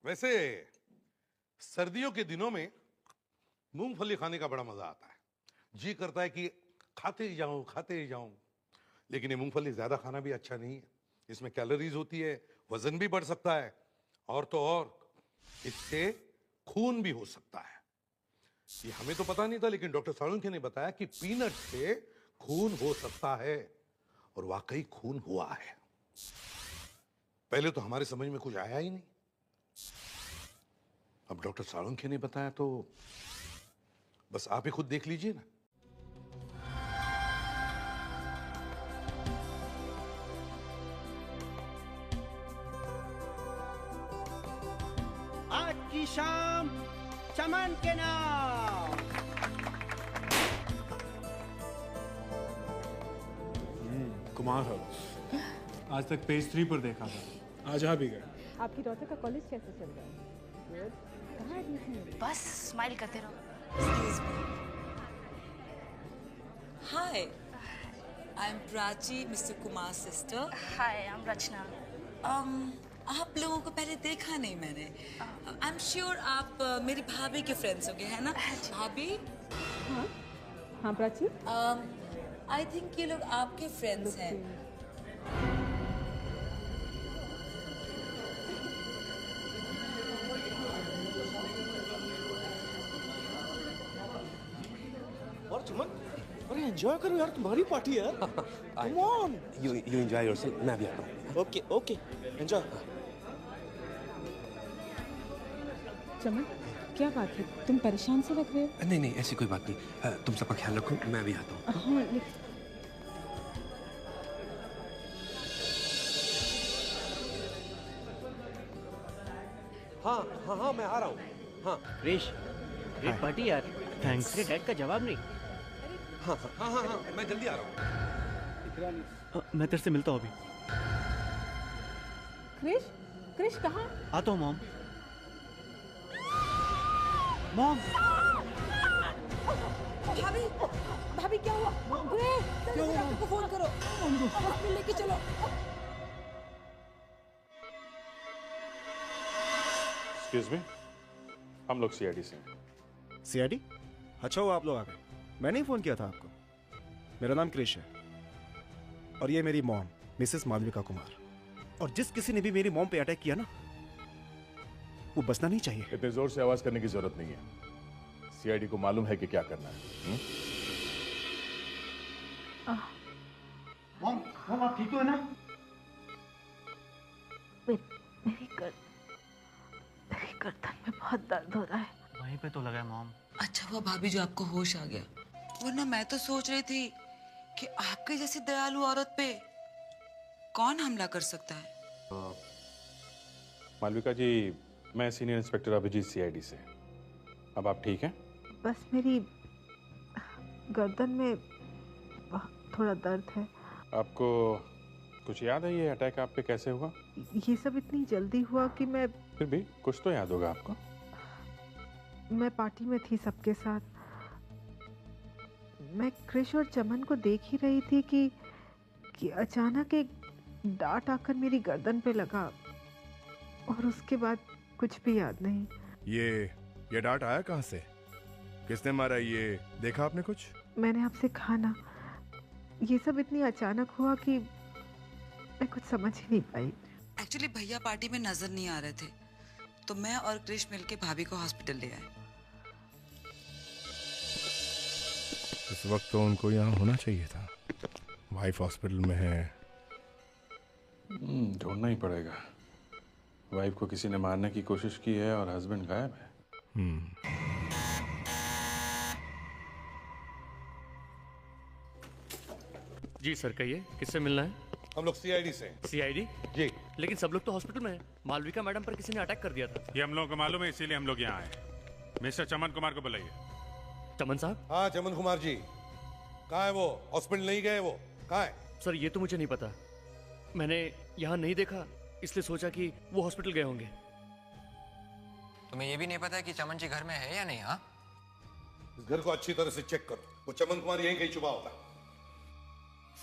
वैसे सर्दियों के दिनों में मूंगफली खाने का बड़ा मजा आता है। जी करता है कि खाते ही जाऊं खाते ही जाऊं। लेकिन ये मूंगफली ज्यादा खाना भी अच्छा नहीं है। इसमें कैलोरीज होती है, वजन भी बढ़ सकता है, और तो और इससे खून भी हो सकता है। ये हमें तो पता नहीं था, लेकिन डॉक्टर साळुंखे ने बताया कि पीनट से खून हो सकता है, और वाकई खून हुआ है। पहले तो हमारे समझ में कुछ आया ही नहीं। अब डॉक्टर साळुंखे ने बताया तो बस आप ही खुद देख लीजिए ना। आज की शाम चमन के नाम। कुमार हाउस आज तक पेज 3 पर देखा था, आज आ भी गए। आपकी डॉटर का कॉलेज कैसे चल रहा है? कहाँ एडमिशन है? बस स्माइल करते रहो। Hi, I'm Prachi, Mr. Kumar's sister. Hi, I am Rachana. आप लोगों को पहले देखा नहीं मैंने। I'm sure आप मेरी भाभी के फ्रेंड्स होंगे, है ना? भाभी? हाँ प्राची। I think ये लोग आपके फ्रेंड्स हैं। और चमन, अरे एंजॉय करो यार, तुम्हारी पार्टी है यार। Come on. You enjoy yourself. मैं भी आता हूँ। Okay okay, enjoy. चमन, क्या बात है? तुम परेशान से लग रहे हो। नहीं नहीं, ऐसी कोई बात नहीं। तुम सबका ख्याल रखो, मैं भी आता हूँ। हाँ लेकिन हाँ मैं आ रहा हूँ। हाँ क्रिश, ग्रेट पार्टी यार। थैंक्स। तेरे डैड का जवाब नहीं। हाँ मैं जल्दी आ रहा हूँ। मैं तेरे से मिलता हूँ अभी। क्रिश, क्रिश कहाँ? आता हूँ मॉम। मॉम भाभी, भाभी क्या हुआ? जल्दी से डॉक्टर को फोन करो। हॉस्पिटल लेके चलो। एक्सक्यूज मी, हम लोग सीआईडी से हैं। सीआईडी? अच्छा हुआ आप लोग आ गए। मैंने ही फोन किया था आपको। मेरा नाम क्रिश है और ये मेरी मॉम मिसेस मालविका कुमार। और जिस किसी ने भी मेरी मॉम पे अटैक किया ना, वो बचना नहीं चाहिए। इतने जोर से आवाज करने की जरूरत नहीं है। सीआईडी को मालूम है कि क्या करना है। मॉम आप ठीक हो ना? मेरी गर्दन में बहुत दर्द हो रहा है। वहीं पे तो लगा है मॉम। अच्छा हुआ भाभी जो आपको होश आ गया, वरना मैं तो सोच रही थी कि आपके जैसी दयालु औरत पे कौन हमला कर सकता है। मालविका जी, मैं सीनियर इंस्पेक्टर अभिजीत सीआईडी से। अब आप ठीक हैं? बस मेरी गर्दन में थोड़ा दर्द है। आपको कुछ याद है ये अटैक आप पे कैसे हुआ? ये सब इतनी जल्दी हुआ कि मैं फिर भी कुछ तो याद होगा आपको। पार्टी में थी सबके साथ। मैं क्रिश और चमन को देख ही रही थी कि अचानक एक डांट आकर मेरी गर्दन पे लगा, और उसके बाद कुछ भी याद नहीं। ये डांट आया कहाँ से? किसने मारा? ये देखा आपने कुछ? मैंने आपसे कहा ना, ये सब इतनी अचानक हुआ कि मैं कुछ समझ ही नहीं पाई। एक्चुअली भैया पार्टी में नजर नहीं आ रहे थे, तो मैं और क्रिश मिलके भाभी को हॉस्पिटल ले आए। इस वक्त तो उनको यहाँ होना चाहिए था। वाइफ हॉस्पिटल में है। ढूंढना ही पड़ेगा। वाइफ को किसी ने मारने की कोशिश की है और हस्बैंड गायब है। जी सर, कहिए किससे मिलना है? हम लोग सीआईडी से हैं। सीआईडी? जी। लेकिन सब लोग तो हॉस्पिटल में हैं। मालविका मैडम पर किसी ने अटैक कर दिया था। ये हम लोगों को मालूम है, इसीलिए हम लोग यहाँ आए। मिस्टर चमन कुमार को बुलाइए। चमन साहब? हाँ चमन कुमार जी, कहाँ है वो? हॉस्पिटल नहीं गए वो? कहाँ है? सर ये तो मुझे नहीं पता, मैंने यहाँ नहीं देखा, इसलिए सोचा कि वो हॉस्पिटल गए होंगे। तुम्हें ये भी नहीं पता कि चमन जी घर में है या नहीं? हाँ, इस घर को अच्छी तरह से चेक करो। वो चमन कुमार यहीं कहीं छुपा होगा।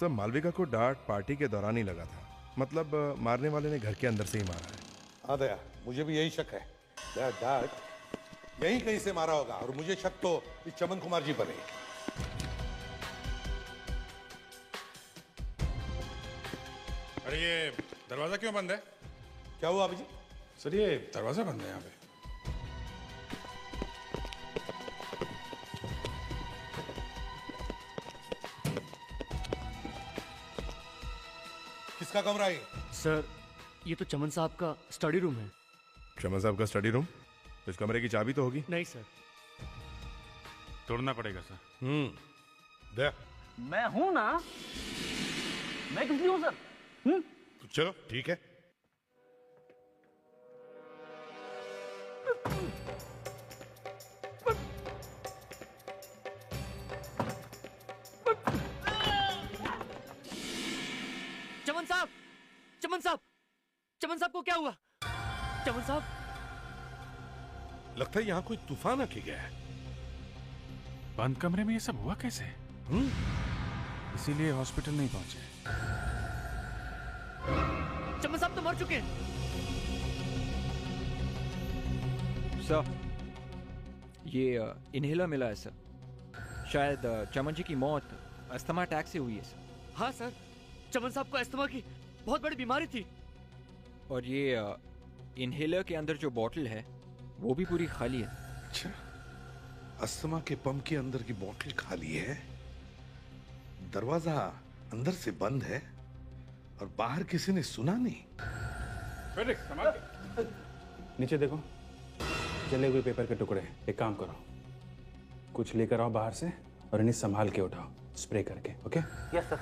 सब मालविका को डांट पार्टी के दौरान ही लगा था। मतलब मारने वाले ने घर के अंदर से ही मारा है। हाँ दया, मुझे भी यही शक है। डैड यहीं कहीं से मारा होगा, और मुझे शक तो इस चमन कुमार जी पर है। अरे ये दरवाजा क्यों बंद है? क्या हुआ अभी जी? सर ये दरवाजा बंद है यहाँ पे। किसका कमरा है? सर ये तो चमन साहब का स्टडी रूम है। चमन साहब का स्टडी रूम? इस कमरे की चाबी तो होगी? नहीं सर। तोड़ना पड़ेगा सर। दया, मैं हूं ना, मैं किस लिए हूं सर? तो चलो ठीक है। चमन साहब, चमन साहब, चमन साहब को क्या हुआ? चमन साहब, लगता है यहाँ कोई तूफान आके गया है। बंद कमरे में ये सब हुआ कैसे? इसीलिए हॉस्पिटल नहीं पहुंचे। चमन साहब तो मर चुके हैं। सर ये इनहेलर मिला है सर। शायद चमन जी की मौत अस्थमा अटैक से हुई है सर। हाँ सर, चमन साहब को अस्थमा की बहुत बड़ी बीमारी थी। और ये इनहेलर के अंदर जो बॉटल है वो भी पूरी खाली है। अच्छा, अस्थमा के पंप के अंदर की बोतल खाली है, दरवाजा अंदर से बंद है, और बाहर किसी ने सुना नहीं। नीचे देखो, जले हुए पेपर के टुकड़े। एक काम करो, कुछ लेकर आओ बाहर से और इन्हें संभाल के उठाओ, स्प्रे करके। ओके? Yes sir.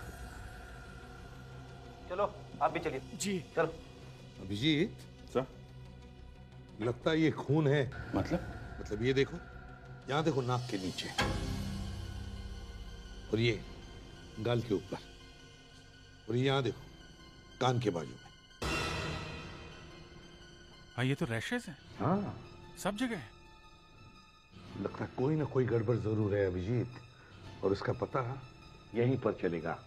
चलो आप भी चलिए। जी चलो। अभिजीत सर। लगता है ये खून है। मतलब ये देखो, यहां देखो, नाक के नीचे, और ये गाल के ऊपर, और ये यहां देखो कान के बाजू में। हाँ ये तो रैशेस है। हाँ, सब जगह है। लगता है कोई ना कोई गड़बड़ जरूर है अभिजीत, और उसका पता यहीं पर चलेगा,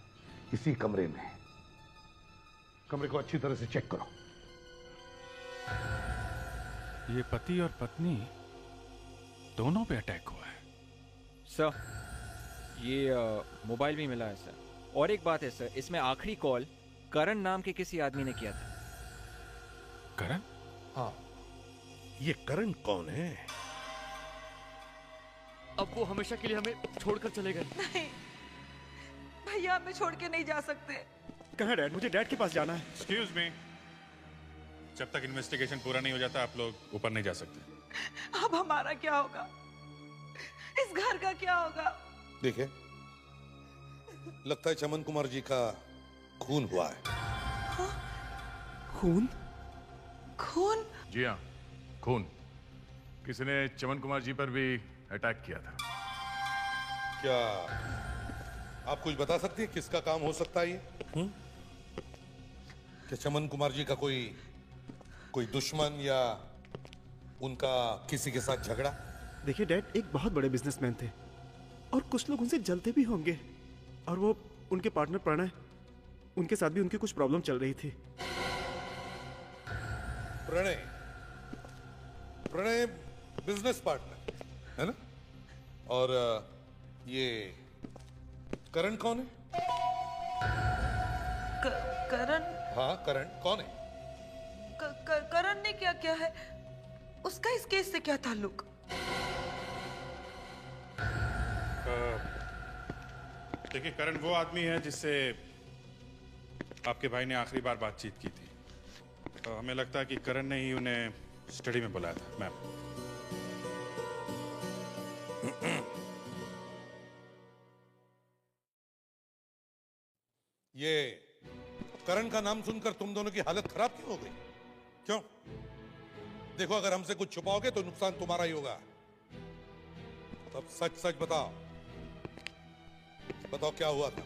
इसी कमरे में। कमरे को अच्छी तरह से चेक करो। ये पति और पत्नी दोनों पे अटैक हुआ है। सर ये मोबाइल भी मिला है सर। और एक बात है सर, इसमें आखिरी कॉल करण नाम के किसी आदमी ने किया था। करण? हाँ, ये करण कौन है? अब वो हमेशा के लिए हमें छोड़कर चले गए। नहीं भैया, हमें छोड़ के नहीं जा सकते। कहाँ डैड? मुझे डैड के पास जाना है। एक्सक्यूज मी, जब तक इन्वेस्टिगेशन पूरा नहीं हो जाता आप लोग ऊपर नहीं जा सकते। अब हमारा क्या होगा? इस घर का क्या होगा? देखिए, लगता है चमन कुमार जी का खून हुआ है। हाँ? खून? खून? जी हाँ, खून। किसी ने चमन कुमार जी पर भी अटैक किया था। क्या आप कुछ बता सकते हैं किसका काम हो सकता है ये? क्या चमन कुमार जी का कोई दुश्मन या उनका किसी के साथ झगड़ा? देखिए डैड, एक बहुत बड़े बिजनेसमैन थे और कुछ लोग उनसे जलते भी होंगे, और वो उनके पार्टनर प्रणय, उनके साथ भी उनकी कुछ प्रॉब्लम चल रही थी। प्रणय बिजनेस पार्टनर है ना? और ये करण कौन है? करण? हाँ, करण कौन है? करण ने क्या किया है? उसका इस केस से क्या ताल्लुक? देखिए, करण वो आदमी है जिससे आपके भाई ने आखिरी बार बातचीत की थी। हमें लगता है कि करण ने ही उन्हें स्टडी में बुलाया था। मैम, ये करण का नाम सुनकर तुम दोनों की हालत खराब क्यों हो गई? क्यों? देखो, अगर हमसे कुछ छुपाओगे तो नुकसान तुम्हारा ही होगा। तब सच सच बताओ, क्या हुआ था?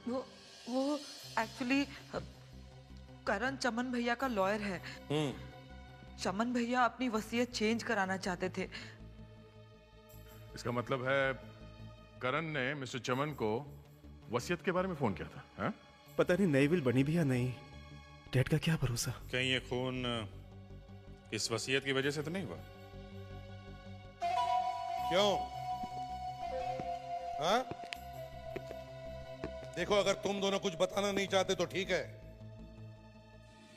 वो एक्चुअली करण चमन भैया का लॉयर है। चमन भैया अपनी वसीयत चेंज कराना चाहते थे। इसका मतलब है करण ने मिस्टर चमन को वसीयत के बारे में फोन किया था? हाँ? पता नहीं नई विल बनी भी या नहीं। डैड का क्या भरोसा। कहीं ये खून इस वसीयत की वजह से तो नहीं हुआ? क्यों? हाँ? देखो, अगर तुम दोनों कुछ बताना नहीं चाहते तो ठीक है,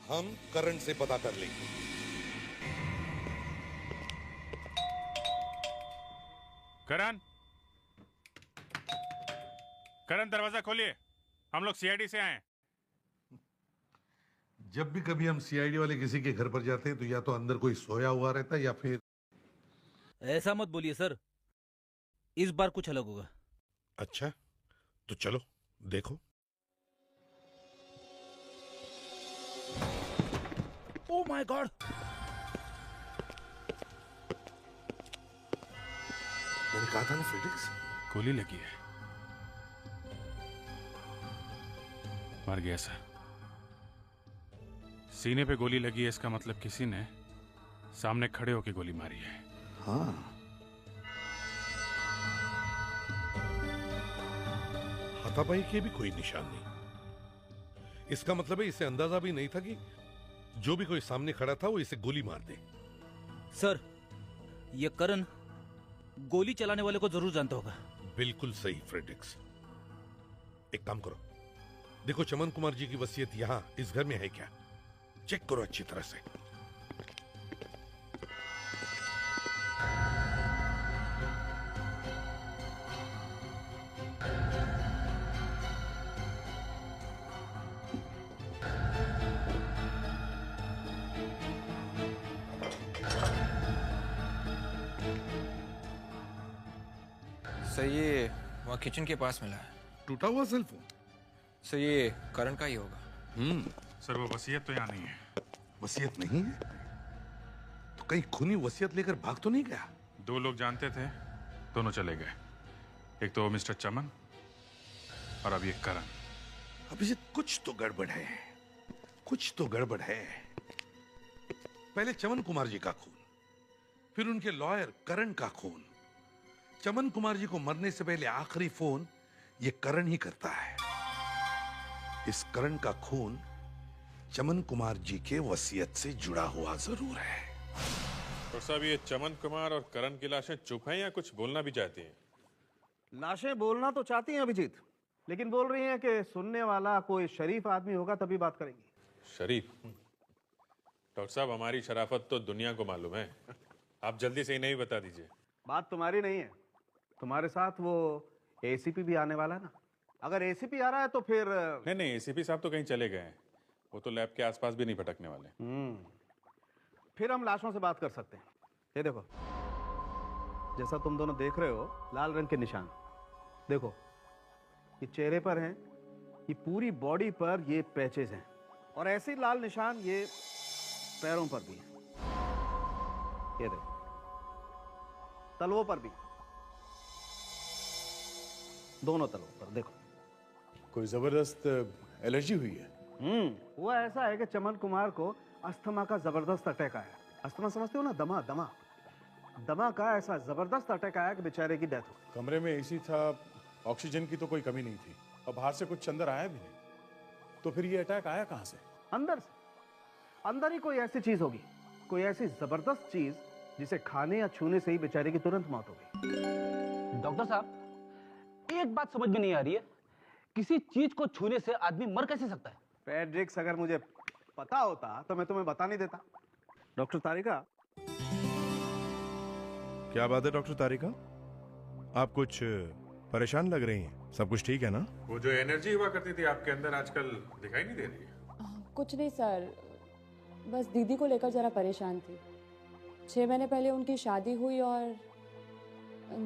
हम करण से पता कर लेंगे। करण, करण दरवाजा खोलिए, हम लोग सीआईडी से आए हैं। जब भी कभी हम सीआईडी वाले किसी के घर पर जाते हैं तो या तो अंदर कोई सोया हुआ रहता है या फिर। ऐसा मत बोलिए सर, इस बार कुछ अलग होगा। अच्छा, तो चलो देखो। Oh my God! मैंने कहा था ना फ्रेडिक्स, गोली लगी है। मर गया सर। सीने पे गोली लगी है, इसका मतलब किसी ने सामने खड़े होकर गोली मारी है। हाँ, हाथापाई के भी कोई निशान नहीं। इसका मतलब है इसे अंदाजा भी नहीं था कि जो भी कोई सामने खड़ा था वो इसे गोली मार दे। सर, ये करण गोली चलाने वाले को जरूर जानता होगा। बिल्कुल सही फ्रेडिक्स। एक काम करो, देखो चमन कुमार जी की वसीयत यहां इस घर में है क्या? चेक करो अच्छी तरह से। सर ये वहाँ किचन के पास मिला है। टूटा हुआ सेल फोन? सर ये करण का ही होगा। सर वो वसीयत तो यहाँ नहीं है। वसीयत नहीं है? तो कहीं खूनी वसीयत लेकर भाग तो नहीं गया? दो लोग जानते थे, दोनों चले गए। एक तो मिस्टर चमन और अब ये करण। अभिजीत, कुछ तो गड़बड़ है, कुछ तो गड़बड़ है। पहले चमन कुमार जी का खून, फिर उनके लॉयर करण का खून। चमन कुमार जी को मरने से पहले आखिरी फोन ये करण ही करता है। इस करण का खून चमन कुमार जी के वसीयत से जुड़ा हुआ जरूर है। तो साहब, ये चमन कुमार और करण की लाशें चुप हैं या कुछ बोलना भी चाहती हैं? लाशें बोलना तो चाहती हैं अभिजीत, लेकिन बोल रही हैं कि सुनने वाला कोई शरीफ आदमी होगा तभी बात करेंगी। शरीफ? डॉक्टर साहब, हमारी शराफत तो दुनिया को मालूम है। आप जल्दी से ही नहीं बता दीजिए। बात तुम्हारी नहीं है, तुम्हारे साथ वो एसीपी भी आने वाला है ना। अगर एसीपी आ रहा है तो फिर नहीं, एसीपी साहब तो कहीं चले गए हैं। वो तो लैब के आसपास भी नहीं भटकने वाले। फिर हम लाशों से बात कर सकते हैं। ये देखो, जैसा तुम दोनों देख रहे हो, लाल रंग के निशान देखो, ये चेहरे पर हैं, ये पूरी बॉडी पर ये पैचेस हैं, और ऐसे ही लाल निशान ये पैरों पर भी हैं। ये देखो, तलवों पर भी, दोनों तलवों पर देखो। कोई जबरदस्त एलर्जी हुई है? वो ऐसा है कि चमन कुमार को अस्थमा का जबरदस्त अटैक आया। अस्थमा समझते हो ना? दमा का ऐसा जबरदस्त अटैक आया कि बेचारे की डेथ हो। कमरे में एसी था, ऑक्सीजन की तो कोई कमी नहीं थी, और बाहर से कुछ अंदर आया भी नहीं। तो फिर ये अटैक आया कहां से? अंदर से। अंदर ही कोई ऐसी चीज होगी, कोई ऐसी जबरदस्त चीज जिसे खाने या छूने से ही बेचारे की तुरंत मौत हो गई। डॉक्टर साहब, एक बात समझ में नहीं आ रही है, किसी चीज को छूने से आदमी मर कैसे सकता है? फ्रेडरिक्स, अगर मुझे पता होता तो मैं तुम्हें बता नहीं देता। डॉक्टर तारिका। क्या बात है डॉक्टर तारिका, आप कुछ परेशान लग रही हैं। सब कुछ ठीक है ना? वो जो एनर्जी हुआ करती थी आपके अंदर आजकल दिखाई नहीं दे रही है। कुछ नहीं सर, बस दीदी को लेकर जरा परेशान थी। 6 महीने पहले उनकी शादी हुई और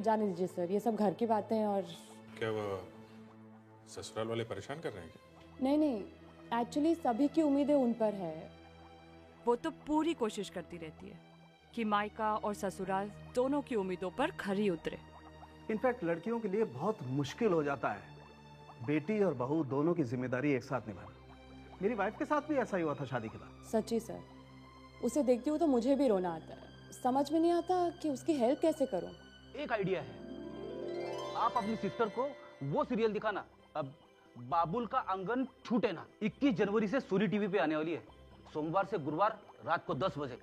जाने दीजिए सर, ये सब घर की बातें हैं। और क्या वो ससुराल वाले परेशान कर रहे हैं क्या? नहीं, एक्चुअली सभी की उम्मीदें उन पर है। वो तो पूरी कोशिश करती रहती है कि मायका और ससुराल दोनों की उम्मीदों पर खरी उतरे। इनफैक्ट लड़कियों के लिए बहुत मुश्किल हो जाता है बेटी और बहू दोनों की जिम्मेदारी एक साथ निभाना। मेरी वाइफ के साथ भी ऐसा ही हुआ था शादी के बाद। सच्ची सर, उसे देखती हूँ तो मुझे भी रोना आता है। समझ में नहीं आता कि उसकी हेल्प कैसे करूँ। एक आइडिया है, आप अपनी सिस्टर को वो सीरियल दिखाना, अब बाबुल का आंगन छूटे ना 21 जनवरी से सूरी टीवी पे आने वाली है, सोमवार से गुरुवार रात को 10 बजे।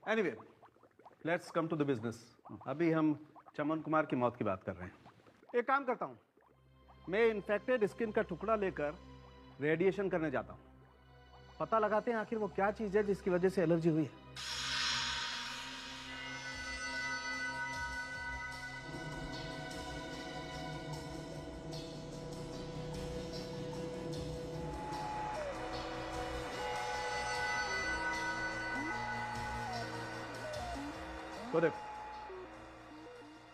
Anyway, let's come to the business. अभी हम चमन कुमार की मौत की बात कर रहे हैं। एक काम करता हूँ, मैं इन्फेक्टेड स्किन का टुकड़ा लेकर रेडिएशन करने जाता हूँ। पता लगाते हैं आखिर वो क्या चीज़ है जिसकी वजह से एलर्जी हुई है। तो देखो,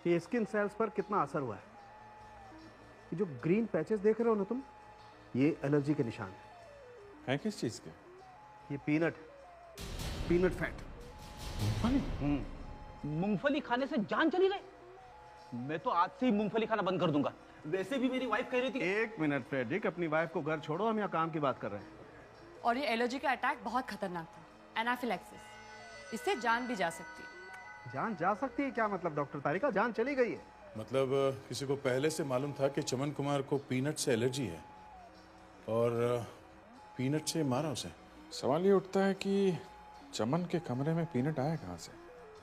ये स्किन सेल्स पर कितना असर हुआ है। ये जो ग्रीन पैचेस देख रहे हो ना तुम, ये एलर्जी के निशान है किस चीज़ के? ये पीनट फैट। मूंगफली खाने से जान चली गई। मैं तो आज से ही मूंगफली खाना बंद कर दूंगा। वैसे भी मेरी वाइफ कह रही थी। एक मिनट फ्रेडरिक, अपनी वाइफ को घर छोड़ो, हम यहाँ काम की बात कर रहे हैं। और ये एलर्जी का अटैक बहुत खतरनाक था, एनाफिलैक्सिस। इससे जान भी जा सकती है। जान जा सकती है क्या मतलब डॉक्टर तारिका? जान चली गई है। मतलब किसी को पहले से मालूम था कि चमन कुमार को पीनट से एलर्जी है और पीनट से मारा उसे। सवाल ये उठता है कि चमन के कमरे में पीनट आया कहाँ से?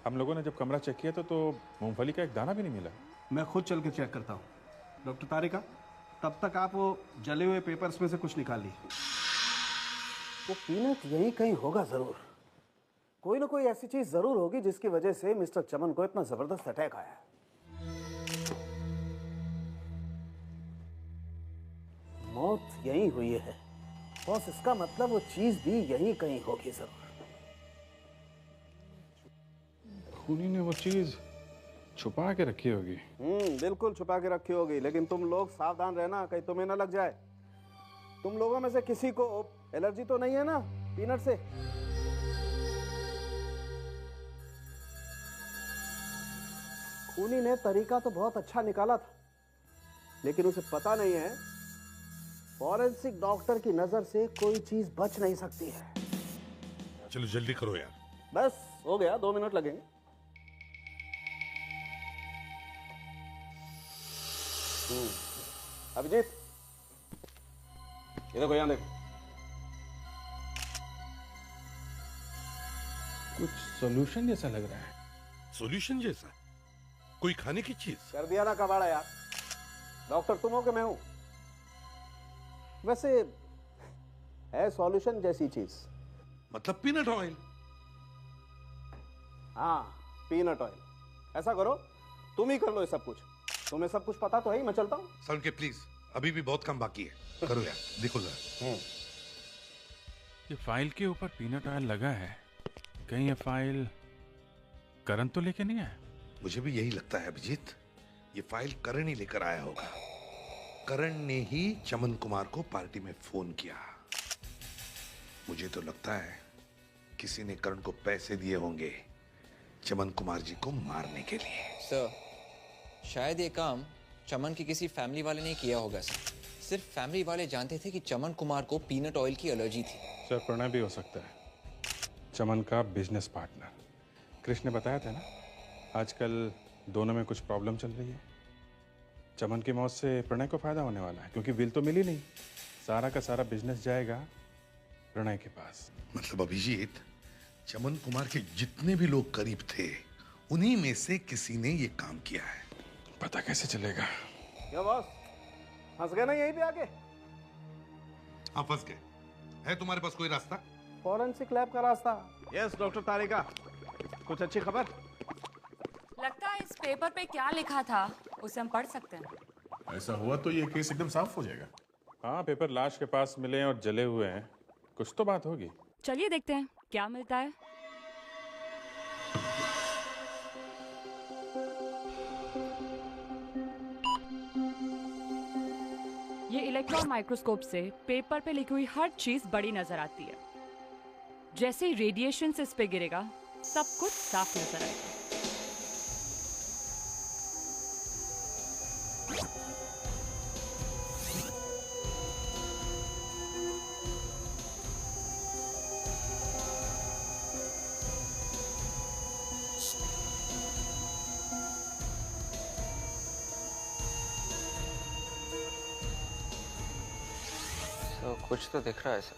हम लोगों ने जब कमरा चेक किया तो मूंगफली का एक दाना भी नहीं मिला। मैं खुद चल के चेक करता हूँ। डॉक्टर तारिका, तब तक आप वो जले हुए पेपर्स में से कुछ निकाल लीजिए। वो पीनट यहीं कहीं होगा जरूर। कोई ना कोई ऐसी चीज जरूर होगी जिसकी वजह से मिस्टर चमन को इतना जबरदस्त अटैक आया। मौत यहीं हुई है बॉस, इसका मतलब वो चीज भी यहीं कहीं होगी जरूर। खूनी ने वो चीज छुपा के रखी होगी। बिल्कुल छुपा के रखी होगी, लेकिन तुम लोग सावधान रहना, कहीं तुम्हें ना लग जाए। तुम लोगों में से किसी को एलर्जी तो नहीं है ना पीनट से? खूनी ने तरीका तो बहुत अच्छा निकाला था, लेकिन उसे पता नहीं है फॉरेंसिक डॉक्टर की नजर से कोई चीज बच नहीं सकती है। चलो जल्दी करो यार। बस हो गया, 2 मिनट लगेंगे। अभिजीत, ये देखो, यहाँ देखो। कुछ सॉल्यूशन जैसा लग रहा है। सॉल्यूशन जैसा? कोई खाने की चीज? कर दिया ना कबाड़ा यार। डॉक्टर तुम हो कि मैं हूं? वैसे है सॉल्यूशन जैसी चीज। मतलब पीनट ऑयल? हाँ, पीनट ऑयल। ऐसा करो, तुम ही कर लो ये सब कुछ। तुम्हें सब कुछ पता तो है ही। मैं चलता हूँ। सर के प्लीज, अभी भी बहुत काम बाकी है। करो यार, देखो जरा। ये फाइल के ऊपर पीनट ऑयल लगा है, कहीं ये फाइल करण तो लेके नहीं आया? मुझे भी यही लगता है अभिजीत, ये फाइल करण ही लेकर आया होगा। करण ने ही चमन कुमार को पार्टी में फोन किया। मुझे तो लगता है किसी ने करण को पैसे दिए होंगे चमन कुमार जी को मारने के लिए। सर, शायद ये काम चमन की किसी फैमिली वाले ने किया होगा सर। सिर्फ फैमिली वाले जानते थे कि चमन कुमार को पीनट ऑयल की एलर्जी थी। सर, प्रणय भी हो सकता है, चमन का बिजनेस पार्टनर। कृष्ण ने बताया था ना, आजकल दोनों में कुछ प्रॉब्लम चल रही है। चमन की मौत से प्रणय को फायदा होने वाला है, क्योंकि विल तो मिली नहीं। सारा का सारा बिजनेस जाएगा प्रणय के पास। मतलब अभिजीत, चमन कुमार के जितने भी लोग करीब थे, उन्हीं में से किसी ने ये काम किया है। पता कैसे चलेगा? क्या बॉस, फंस गए ना यहीं पे आके? हाँ, फंस गए। है तुम्हारे पास कोई रास्ता? फॉरेंसिक लैब का रास्ता? यस डॉक्टर तारिका, कुछ अच्छी खबर? लगता है इस पेपर पे क्या लिखा था उसे हम पढ़ सकते हैं। ऐसा हुआ तो ये केस एकदम साफ हो जाएगा। हाँ, पेपर लाश के पास मिले और जले हुए हैं, कुछ तो बात होगी। चलिए देखते हैं क्या मिलता है। ये इलेक्ट्रॉन माइक्रोस्कोप से पेपर पे लिखी हुई हर चीज बड़ी नजर आती है। जैसे ही रेडिएशन से इस पे गिरेगा, सब कुछ साफ नजर आएगा। तो कुछ तो दिख रहा है सर।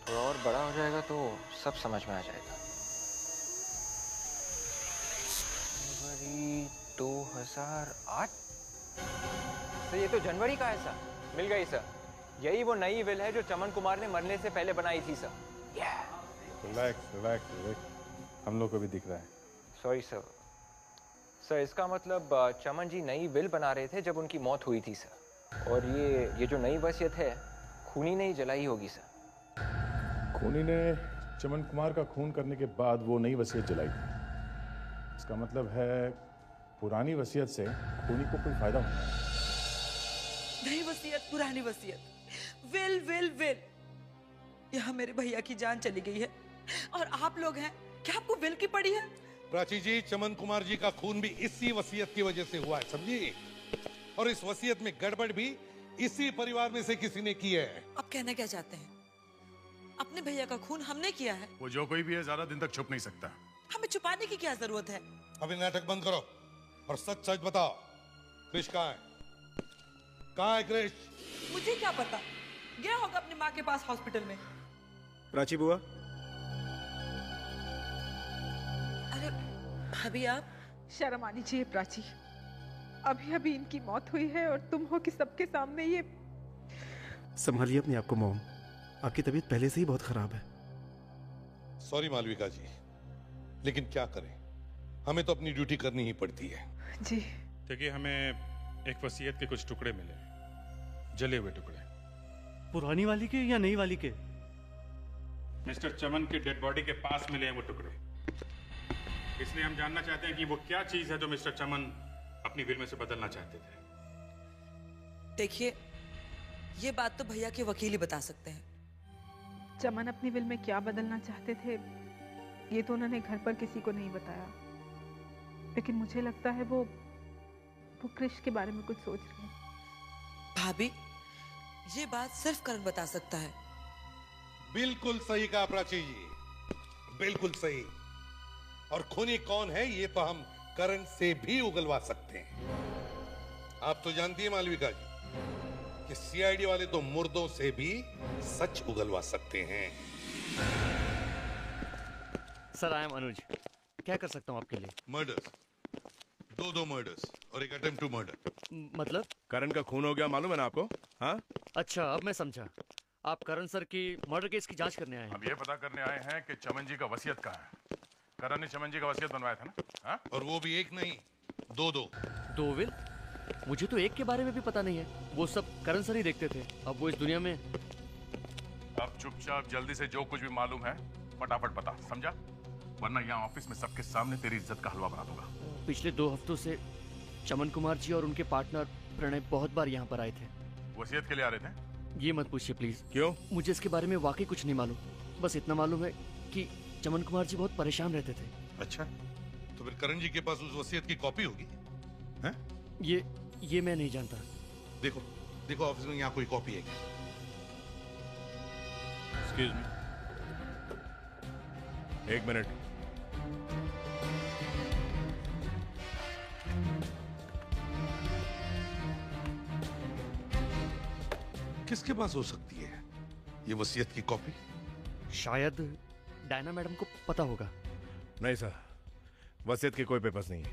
थोड़ा और बड़ा हो जाएगा तो सब समझ में आ जाएगा। जनवरी 2008। सर ये तो जनवरी का है सर। मिल गई सर। यही वो नई विल है जो चमन कुमार ने मरने से पहले बनाई थी सर। रिलैक्स रिलैक्स रिलैक्स, हम लोग को भी दिख रहा है। Sorry sir. सर इसका मतलब चमन जी नई विल बना रहे थे जब उनकी मौत हुई थी सर। और ये जो नई वसीयत है खूनी ने ही जलाई होगी सर। खूनी ने चमन कुमार का खून करने के बाद वो नई वसीयत जलाई थी। इसका मतलब है पुरानी वसीयत से खूनी को कोई फायदा होगा। नई वसीयत, पुरानी वसीयत, विल विल विल। यहाँ मेरे भैया की जान चली गई है और आप लोग हैं, क्या आपको विल की पड़ी है? प्राची जी, चमन कुमार जी का खून भी इसी वसीयत की वजह से हुआ है, समझी? और इस वसीयत में गड़बड़ भी इसी परिवार में से किसी ने की है। आप कहना क्या चाहते हैं? अपने भैया का खून हमने किया है? वो जो कोई भी है ज्यादा दिन तक छुप नहीं सकता। हमें छुपाने की क्या जरूरत है? अभी नाटक बंद करो और सच सच बताओ, क्रिश कहाँ है? कहाँ है क्रिश? मुझे क्या पता, गया होगा अपनी माँ के पास हॉस्पिटल में। प्राची बुआ, अरे भाभी आप? शर्म आनी चाहिए प्राची, अभी अभी इनकी मौत हुई है और तुम हो कि सबके सामने ये। संभालिए अपने आप को मॉम, आपकी तबीयत पहले से ही बहुत खराब है। सॉरी मालविका जी, लेकिन क्या करें, हमें तो अपनी ड्यूटी करनी ही पड़ती है। जी देखिए, हमें एक वसीयत के कुछ टुकड़े मिले, जले हुए टुकड़े। पुरानी वाली के या नई वाली के? मिस्टर चमन के डेड बॉडी के पास मिले हैं वो टुकड़े। इसलिए हम जानना चाहते हैं कि वो क्या चीज है जो मिस्टर चमन अपनी विल में से बदलना चाहते थे। देखिए, ये बात तो भैया के वकील ही बता सकते हैं। चमन अपनी विल में क्या बदलना चाहते थे ये तो उन्होंने घर पर किसी को नहीं बताया, लेकिन मुझे लगता है वो क्रिश के बारे में कुछ सोच रहे हैं। भाभी, ये बात सिर्फ करण बता सकता है। बिल्कुल सही कहा प्राची जी, बिल्कुल सही। और खूनी कौन है ये तो हम करण से भी उगलवा सकते हैं। आप तो जानती है मालविका जी कि सीआईडी वाले तो मुर्दों से भी सच उगलवा सकते हैं। सर आई एम अनुज, क्या कर सकता हूँ आपके लिए? मर्डर्स, दो मर्डर्स और एक अटेम्प्ट टू मर्डर। मतलब? करण का खून हो गया, मालूम है ना आपको? हाँ, अच्छा अब मैं समझा, आप करण सर की मर्डर केस की जांच करने आए हैं। हम ये पता करने आए हैं कि चमन जी का वसीयत कहाँ है। करण ने चमन जी का वसीयत बनवाया था ना? हाँ? और वो भी एक नहीं, दो विल? मुझे तो एक के बारे में भी पता नहीं है, वो सब करण सर ही देखते थे। अब वो इस दुनिया में। अब चुपचाप जल्दी से जो कुछ भी मालूम है फटाफट बता, समझा? वरना यहाँ ऑफिस में सबके सामने तेरी इज्जत का हलवा बना दूंगा। पिछले 2 हफ्तों से चमन कुमार जी और उनके पार्टनर प्रणय बहुत बार यहाँ पर आए थे। वसीयत के लिए आ रहे थे? ये मत पूछिए प्लीज। क्यों? मुझे इसके बारे में वाकई कुछ नहीं मालूम, बस इतना मालूम है कि चमन कुमार जी बहुत परेशान रहते थे। अच्छा, तो फिर करण जी के पास उस वसीयत की कॉपी होगी? हैं? ये मैं नहीं जानता। देखो ऑफिस में यहाँ कोई कॉपी है क्या? Excuse me, 1 minute. किसके पास हो सकती है ये वसीयत की कॉपी? शायद डायना मैडम को पता होगा। नहीं सर, वसीयत के कोई पेपर्स नहीं है।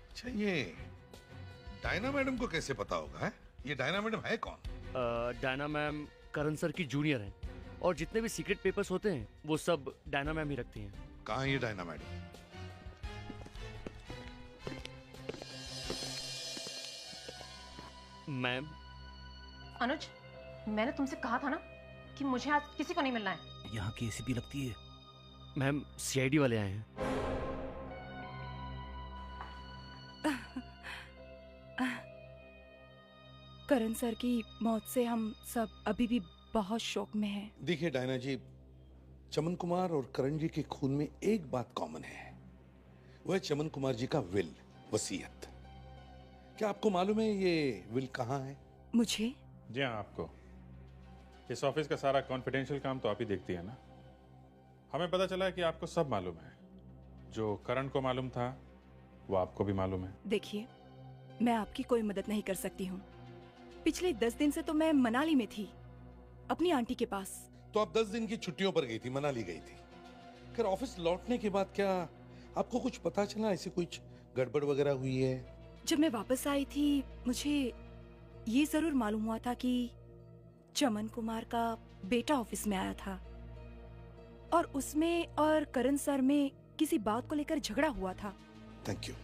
अच्छा, ये डायना मैडम को कैसे पता होगा? है? ये डायना मैडम है कौन? डायना मैम करण सर की जूनियर हैं और जितने भी सीक्रेट पेपर्स होते हैं वो सब डायना मैम ही रखती हैं। कहाँ है ये डायना मैडम? मैम। अनुज, मैंने तुमसे कहा था ना कि मुझे आज किसी को नहीं मिलना है। यहाँ की एसीपी लगती है। मैम सीआईडी वाले आए हैं। करण सर की मौत से हम सब अभी भी बहुत शोक में हैं। देखिए डायना जी, चमन कुमार और करण जी के खून में एक बात कॉमन है, वह है चमन कुमार जी का विल, वसीयत। क्या आपको मालूम है ये विल कहाँ है? मुझे? जी हाँ, आपको। इस ऑफिस का सारा कॉन्फिडेंशियल काम तो आप ही देखती है ना। हमें पता चला है कि आपको सब मालूम है। जो करण को मालूम था वो आपको भी मालूम है। देखिए, मैं आपकी कोई मदद नहीं कर सकती हूँ। पिछले 10 दिन से तो मैं मनाली में थी अपनी आंटी के पास। तो आप 10 दिन की छुट्टियों पर गई थी, मनाली गई थी। फिर ऑफिस लौटने के बाद क्या आपको कुछ पता चला, ऐसे कुछ गड़बड़ वगैरह हुई है? जब मैं वापस आई थी मुझे ये जरूर मालूम हुआ था कि चमन कुमार का बेटा ऑफिस में आया था और उसमें और करण सर में किसी बात को लेकर झगड़ा हुआ था। Thank you.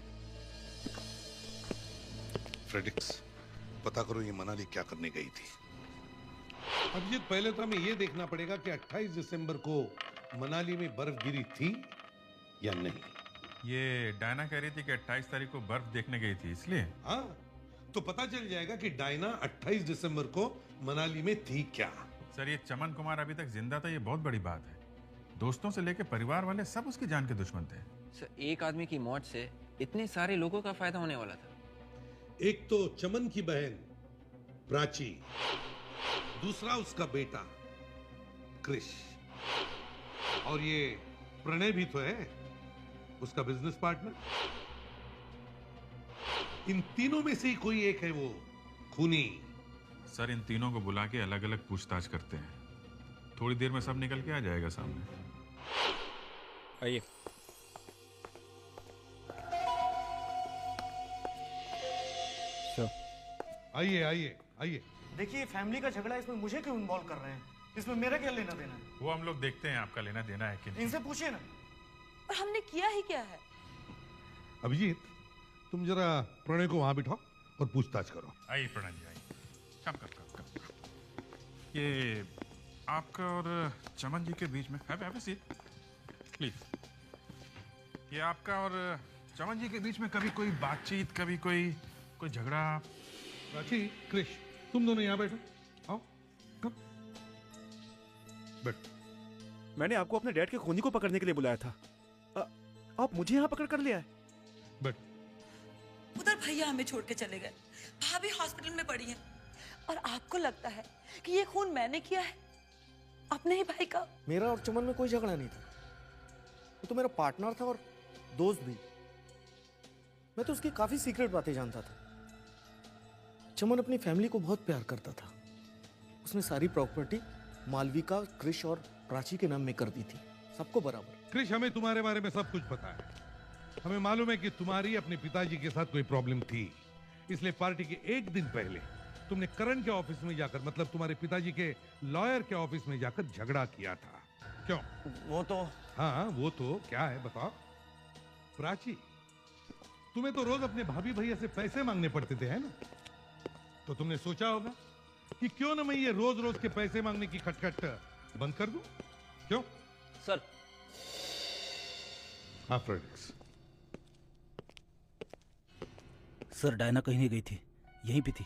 फ्रेडिक्स, पता करो ये मनाली क्या करने गई थी। अब ये पहले तो हमें ये देखना पड़ेगा कि 28 दिसंबर को मनाली में बर्फ गिरी थी या नहीं। ये डायना कह रही थी कि 28 तारीख को बर्फ देखने गई थी, इसलिए। हाँ, तो पता चल जाएगा कि डायना 28 दिसंबर को मनाली में थी क्या। सर, ये चमन कुमार अभी तक जिंदा था, ये बहुत बड़ी बात है। दोस्तों से लेकर परिवार वाले सब उसकी जान के दुश्मन थे। सर, एक आदमी की मौत से इतने सारे लोगों का फायदा होने वाला था। एक तो चमन की बहन प्राची, दूसरा उसका बेटा क्रिश, और ये प्रणय भी तो है उसका बिजनेस पार्टनर। इन तीनों में से ही कोई एक है वो खूनी। सर, इन तीनों को बुला के अलग अलग पूछताछ करते हैं, थोड़ी देर में सब निकल के आ जाएगा सामने। आइए। आइए आइए आइए। देखिए, फैमिली का झगड़ा, इसमें मुझे क्यों इन्वॉल्व कर रहे हैं? इसमें मेरा क्या लेना देना है? वो हम लोग देखते हैं आपका लेना देना है कि नहीं। इनसे पूछिए ना। और हमने किया ही क्या है? अभिजीत, तुम जरा प्रणय को वहां बिठाओ और पूछताछ करो। आइए प्रणय जी, आइए। कम। ये आपका और चमन जी के बीच में हैव अ सीट प्लीज। ये आपका और चमन जी के बीच में कभी कोई बातचीत, कभी कोई झगड़ा? प्राची, क्रिश, तुम दोनों यहाँ बैठो। आओ, कम बैठ। मैंने आपको अपने डैड के खूनी को पकड़ने के लिए बुलाया था, आप मुझे यहाँ पकड़ कर लिया है। बैठ। उधर भैया हमें छोड़ के चले गए, भाभी हॉस्पिटल में पड़ी है, और आपको लगता है कि ये खून मैंने किया है, अपने ही भाई का? मेरा और चमन में कोई झगड़ा नहीं था। वो तो मेरा पार्टनर था और दोस्त भी। मैं तो उसकी काफी सीक्रेट बातें जानता था। चमन अपनी फैमिली को बहुत प्यार करता था। उसने सारी प्रॉपर्टी मालविका, क्रिश और प्राची के नाम में कर दी थी, सबको बराबर। क्रिश, हमें तुम्हारे बारे में सब कुछ पता है। हमें मालूम है कि तुम्हारी अपने पिताजी के साथ कोई प्रॉब्लम थी, इसलिए पार्टी के एक दिन पहले तुमने करण के ऑफिस में जाकर, मतलब तुम्हारे पिताजी के लॉयर के ऑफिस में जाकर झगड़ा किया था। क्यों? वो तो हाँ, वो तो क्या है बताओ। प्राची, तुम्हें तो रोज अपने भाभी भैया से पैसे मांगने पड़ते थे, है ना? तो तुमने सोचा होगा कि क्यों ना मैं ये रोज रोज के पैसे मांगने की खटखट बंद कर दूं? क्यों? सर। हाँ फ्रेडिक्स। सर, डायना कहीं नहीं गई थी, यहीं पे थी।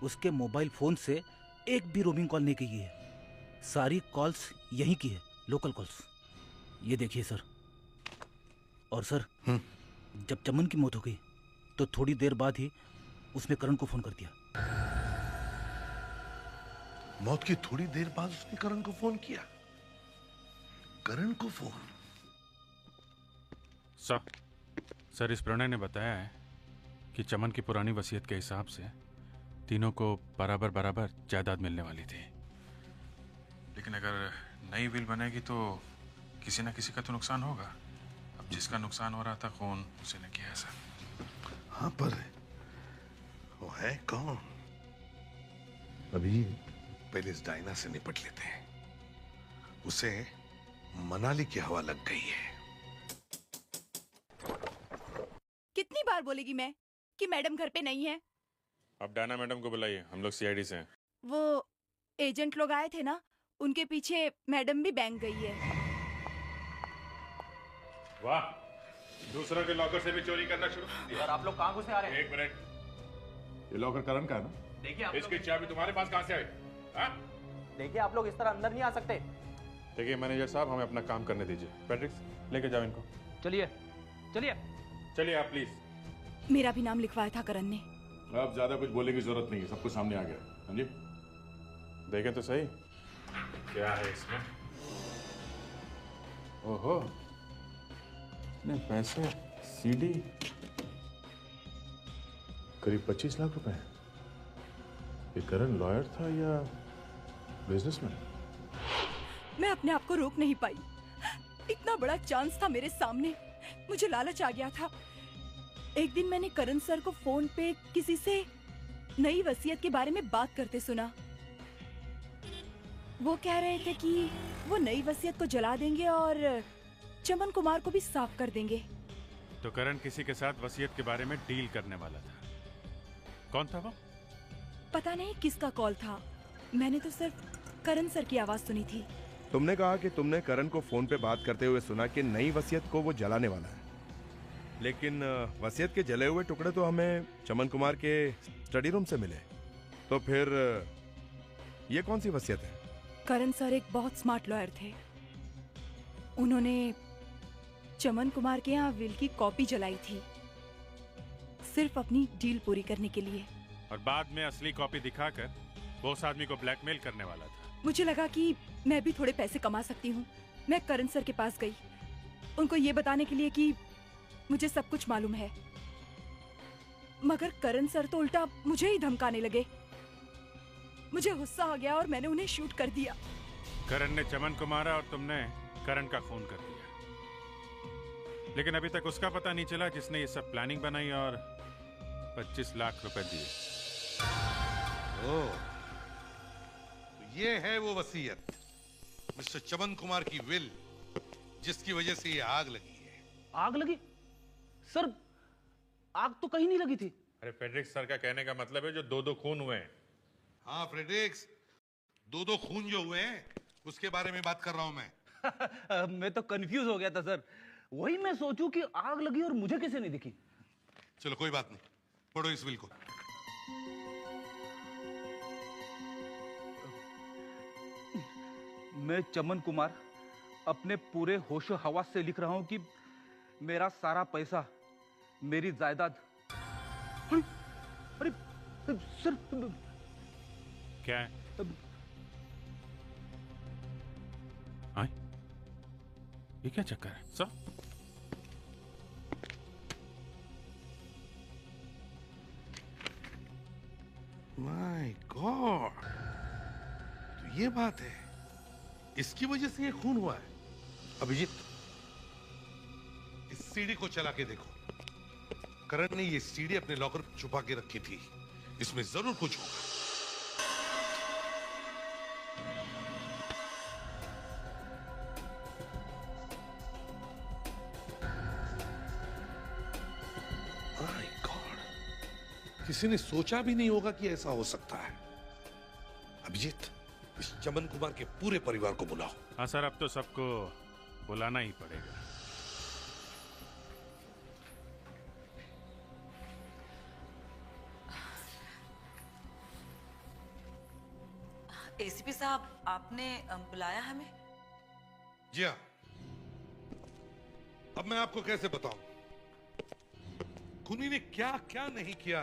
उसके मोबाइल फोन से एक भी रोमिंग कॉल नहीं की है, सारी कॉल्स यहीं की है, लोकल कॉल्स। ये देखिए सर। और सर, जब चमन की मौत हो गई तो थोड़ी देर बाद ही उसने करण को फोन कर दिया। मौत की थोड़ी देर बाद उसने करण को फोन किया? करण को फोन? सर, इस प्रणय ने बताया है कि चमन की पुरानी वसीयत के हिसाब से तीनों को बराबर बराबर जायदाद मिलने वाली थी, लेकिन अगर नई विल बनेगी तो किसी ना किसी का तो नुकसान होगा। अब जिसका नुकसान हो रहा था खून, उसी ने किया सर। हाँ, पर वो है कौन? अभी पहले इस डायना से निपट लेते हैं, उसे मनाली की हवा लग गई है। कितनी बार बोलेगी मैं कि मैडम घर पे नहीं है? अब डायना मैडम को बुलाइए, हम लोग सीआईडी से हैं। वो एजेंट लोग आए थे ना, उनके पीछे मैडम भी बैंक गई है। वाह, दूसरों के लॉकर से भी चोरी करना शुरू कर दिया। और आप लोग कहाँ घुसे आ रहे हैं? एक मिनट, ये लॉकर करण का है ना? देखिए, इसकी चाबी तुम्हारे पास कहाँ से आई? हाँ? देखिए, आप लोग इस तरह अंदर नहीं आ सकते। देखिए मैनेजर साहब, हमें अपना काम करने दीजिए। पैट्रिक्स, लेके जाओ इनको। चलिए चलिए चलिए आप प्लीज। मेरा भी नाम लिखवाया था करण ने। अब ज्यादा कुछ बोलने की जरूरत नहीं है, सब कुछ सामने आ गया। हाँ जी, देखें तो सही क्या है इसमें। ओहो, इतने पैसे, सीडी, करीब 25 लाख रुपए। ये करण लॉयर था या बिजनेसमैन? मैं अपने आप को रोक नहीं पाई। इतना बड़ा चांस था मेरे सामने, मुझे लालच आ गया था। एक दिन मैंने करण सर को फोन पे किसी से नई वसीयत के बारे में बात करते सुना। वो कह रहे थे कि वो नई वसीयत को जला देंगे और चमन कुमार को भी साफ कर देंगे। तो करण किसी के साथ वसीयत के बारे में डील करने वाला था। कौन था वो? पता नहीं किसका कॉल था, मैंने तो सिर्फ करण सर की आवाज सुनी थी। तुमने कहा कि तुमने करण को फोन पे बात करते हुए सुना कि नई वसीयत को वो जलाने वाला है, लेकिन वसीयत के जले हुए टुकड़े तो हमें चमन कुमार के स्टडी रूम से मिले। तो फिर ये कौन सी वसीयत है? करण सर एक बहुत स्मार्ट लॉयर थे। उन्होंने चमन कुमार के यहाँ विल की कॉपी जलाई थी, सिर्फ अपनी डील पूरी करने के लिए। और बाद में असली कॉपी दिखाकर वो उस आदमी को ब्लैकमेल करने वाला था। मुझे लगा कि मैं भी थोड़े पैसे कमा सकती हूँ। मैं करण सर के पास गई, उनको ये बताने के लिए कि मुझे सब कुछ मालूम है। मगर करण सर तो उल्टा मुझे ही धमकाने लगे। मुझे गुस्सा आ गया और मैंने उन्हें शूट कर दिया। करण ने चमन को मारा और तुमने करण का खून कर दिया। लेकिन अभी तक उसका पता नहीं चला जिसने ये सब प्लानिंग बनाई और 25 लाख रुपए दिए। ओह, तो ये है वो वसीयत, मिस्टर चमन कुमार की विल, जिसकी वजह से ये आग लगी है। आग लगी? सर, आग तो कहीं नहीं लगी थी। अरे फ्रेडरिक सर का कहने का मतलब है जो 2-2 खून हुए हैं। हाँ फ्रेडरिक्स, 2-2 खून जो हुए हैं उसके बारे में बात कर रहा हूं मैं। मैं तो कंफ्यूज हो गया था सर, वही मैं सोचूं कि आग लगी और मुझे कैसे नहीं दिखी। चलो कोई बात नहीं, पढ़ो इस विल को। मैं चमन कुमार अपने पूरे होशो हवास से लिख रहा हूं कि मेरा सारा पैसा, मेरी जायदाद। अरे सर, क्या है? आए? ये क्या चक्कर है सर? माय गॉड, तो ये बात है, इसकी वजह से ये खून हुआ है। अभिजीत, इस सीडी को चला के देखो। करण ने ये सीडी अपने लॉकर में छुपा के रखी थी, इसमें जरूर कुछ होगा। माय गॉड, किसी ने सोचा भी नहीं होगा कि ऐसा हो सकता है। अभिजीत, इस चमन कुमार के पूरे परिवार को बुलाओ। हाँ सर, अब तो सबको बुलाना ही पड़ेगा। एसीपी साहब, आपने बुलाया हमें? जी हाँ। अब मैं आपको कैसे बताऊं खूनी ने क्या क्या नहीं किया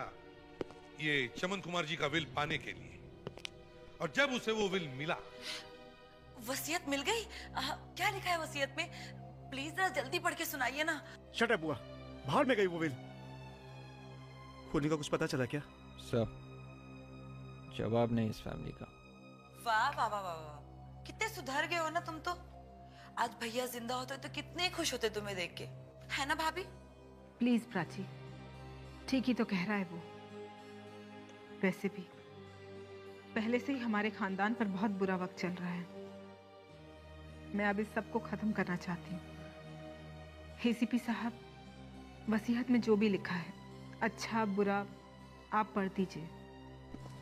ये चमन कुमार जी का विल पाने के लिए। और जब उसे वो विल मिला, वसीयत मिल गई? क्या लिखा है वसीयत में? प्लीज जरा जल्दी पढ़ के सुनाइए ना। शट अप बुआ, बाहर में गई वो विल। खूनी का कुछ पता चला क्या? सर, जवाब नहीं इस फैमिली का। वाह वाह वाह वाह वाह, कितने सुधर गए हो ना तुम तो। आज भैया जिंदा होते तो कितने खुश होते तुम्हें देख के, है ना भाभी? प्लीज प्राची, ठीक ही तो कह रहा है वो। वैसे भी पहले से ही हमारे खानदान पर बहुत बुरा वक्त चल रहा है। मैं अब इस सब को खत्म करना चाहती हूँ। एसीपी साहब, वसीयत में जो भी लिखा है, अच्छा बुरा, आप पढ़ दीजिए।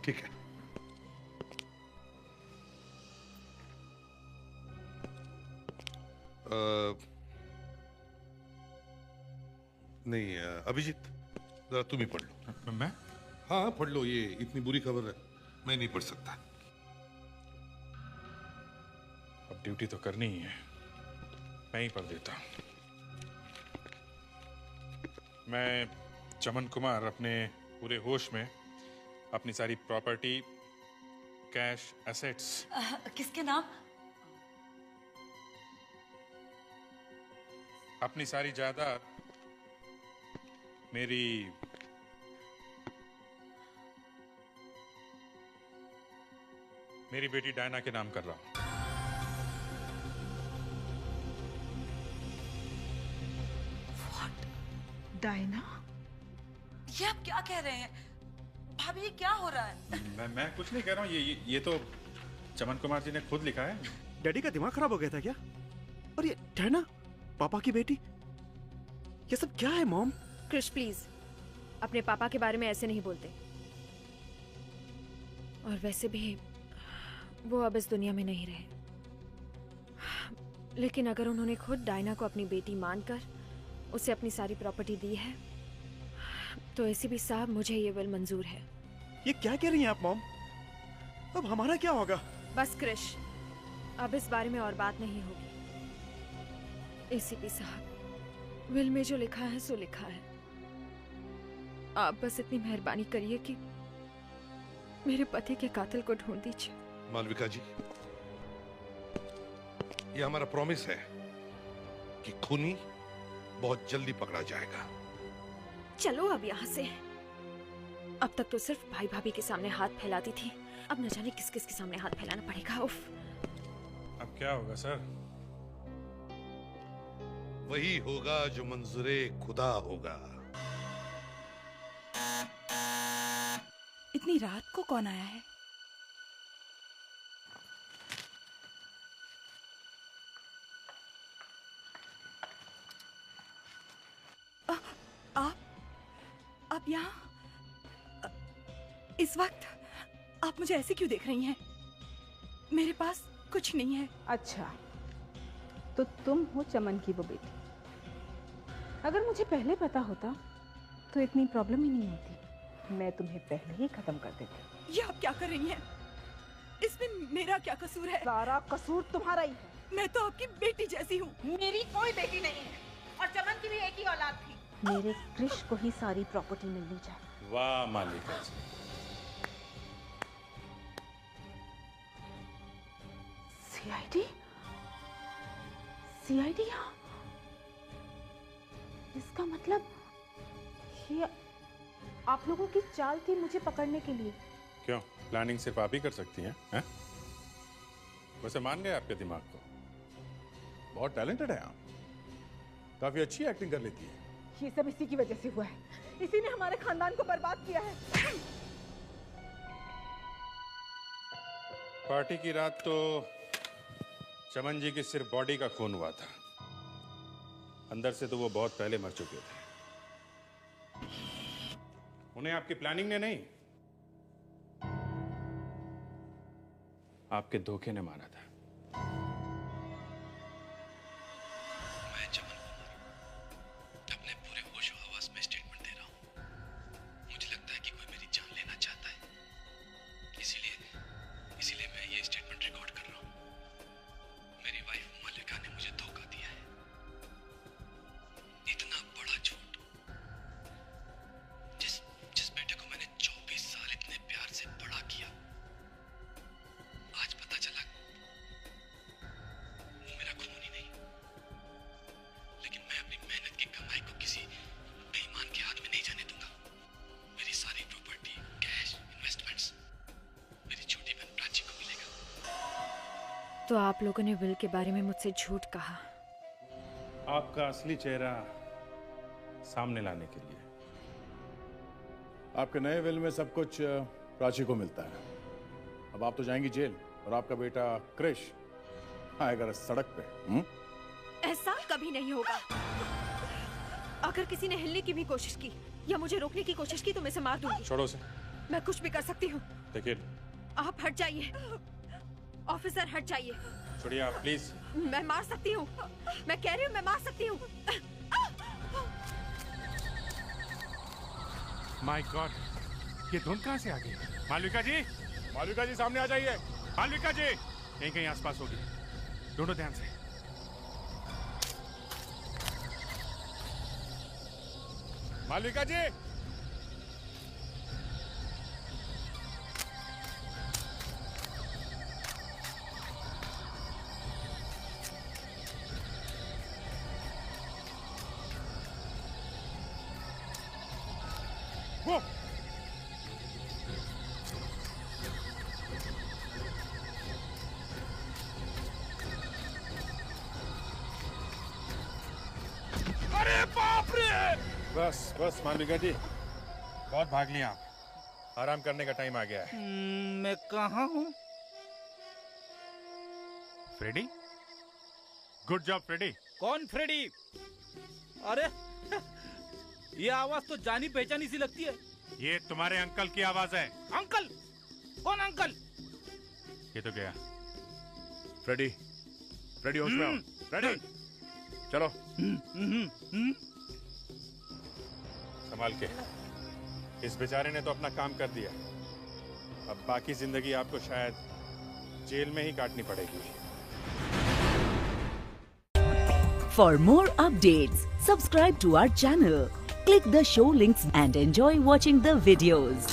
ठीक है। नहीं अभिजीत, जरा तुम ही पढ़ लो। मैं? हाँ पढ़ लो, ये इतनी बुरी खबर है, मैं नहीं पढ़ सकता। अब ड्यूटी तो करनी ही है, मैं ही पढ़ देता हूं। मैं चमन कुमार अपने पूरे होश में अपनी सारी प्रॉपर्टी, कैश, एसेट्स। किसके नाम? अपनी सारी जायदाद मेरी मेरी बेटी डायना के नाम कर रहा हूं। डायना? ये आप क्या कह रहे हैं? भाभी ये क्या हो रहा है? मैं कुछ नहीं कह रहा हूँ। ये तो चमन कुमार जी ने खुद लिखा है। डैडी का दिमाग खराब हो गया था क्या? और ये डायना पापा की बेटी, ये सब क्या है मॉम? क्रिश प्लीज, अपने पापा के बारे में ऐसे नहीं बोलते। और वैसे भी वो अब इस दुनिया में नहीं रहे। लेकिन अगर उन्होंने खुद डायना को अपनी बेटी मानकर उसे अपनी सारी प्रॉपर्टी दी है, तो एसीपी साहब मुझे ये विल मंजूर है। ये क्या कह रही हैं आप मॉम? अब हमारा क्या होगा? बस क्रिश, अब इस बारे में और बात नहीं होगी। एसीपी साहब, विल में जो लिखा है सो लिखा है। आप बस इतनी मेहरबानी करिए कि मेरे पति के कातिल को ढूंढ दीजिए। मालविका जी, ये हमारा प्रॉमिस है कि खूनी बहुत जल्दी पकड़ा जाएगा। चलो अब यहाँ से। अब तक तो सिर्फ भाई भाभी के सामने हाथ फैलाती थी, अब न जाने किस किस के सामने हाथ फैलाना पड़ेगा। उफ। अब क्या होगा सर? वही होगा जो मंजूरे खुदा होगा। इतनी रात को कौन आया है? आप यहाँ इस वक्त? आप मुझे ऐसे क्यों देख रही हैं? मेरे पास कुछ नहीं है। अच्छा, तो तुम हो चमन की वो बेटी। अगर मुझे पहले पता होता तो इतनी प्रॉब्लम ही नहीं होती। मैं तुम्हें पहले ही खत्म कर देती। ये आप क्या कर रही हैं? इसमें मेरा क्या कसूर है? सारा कसूर तुम्हारा ही है। मैं तो आपकी बेटी जैसी हूँ। मेरी कोई बेटी नहीं है, और चमन की भी एक ही औलाद थी। मेरे क्रिश को ही सारी प्रॉपर्टी मिलनी चाहिए। वाह मालिका जी। सीआईडी? सीआईडी यहाँ? इसका मतलब ये आप लोगों की चाल थी मुझे पकड़ने के लिए। क्यों? प्लानिंग सिर्फ आप ही कर सकती हैं? वैसे मान गए आपके दिमाग को? बहुत टैलेंटेड है आप, काफी अच्छी एक्टिंग कर लेती है। ये सब इसी की वजह से हुआ है। इसी ने हमारे खानदान को बर्बाद किया है। पार्टी की रात तो चमन जी की सिर्फ बॉडी का खून हुआ था, अंदर से तो वो बहुत पहले मर चुके थे। उन्हें आपकी प्लानिंग ने नहीं, आपके धोखे ने मारा था। मैं चमन अपने पूरे होशो हवास में स्टेटमेंट दे रहा हूं। मुझे लगता है कि कोई मेरी जान लेना चाहता है, इसीलिए मैं ये स्टेटमेंट रिकॉर्ड कर रहा हूं। मेरी वाइफ मालिका ने मुझे धोखा दिया है। इतना बड़ा झूठ, जिस बेटे को मैंने 24 साल इतने प्यार से बड़ा किया, आज पता चला वो मेरा खून ही नहीं। लेकिन मैं अपनी मेहनत की कमाई को किसी बेईमान के हाथ में नहीं जाने दूंगा। मेरी सारी प्रॉपर्टी, कैश, इन्वेस्टमेंट्स मेरी छोटी बहन प्राची को मिलेगा। तो आप लोगों ने विल के बारे में मुझसे झूठ कहा? आपका असली चेहरा सामने लाने के लिए। आपके नए विल में सब कुछ प्राची को मिलता है। अब आप तो जाएंगी जेल और आपका बेटा क्रिश आएगा सड़क पे। ऐसा कभी नहीं होगा। अगर किसी ने हिलने की भी कोशिश की या मुझे रोकने की कोशिश की तो मैं इसे मार दूंगी। छोड़ो उसे। मैं कुछ भी कर सकती हूँ। देखिए, आप हट जाइए। ऑफिसर हट जाइए। छोड़िए आप प्लीज। मैं मार सकती हूँ, मैं कह रही हूँ मैं मार सकती हूँ। माय गॉड, ये धुंध कहाँ से आ गई? मालविका जी सामने आ जाइए। मालविका जी कहीं कहीं आसपास होगी, ढूंढो ध्यान से। मालविका जी, वो बस बस मालविका जी, बहुत भाग लिया आप। आराम करने का टाइम आ गया है। मैं कहाँ हूँ? Freddie, good job Freddie. कौन फ्रेडी? अरे ये आवाज तो जानी पहचानी सी लगती है। ये तुम्हारे अंकल की आवाज है। अंकल? कौन अंकल? ये तो गया। फ्रेडी, फ्रेडी होश में आओ। फ्रेडी, चलो संभाल के। इस बेचारे ने तो अपना काम कर दिया, अब बाकी जिंदगी आपको शायद जेल में ही काटनी पड़ेगी। For more updates, subscribe to our channel, click the show links and enjoy watching the videos.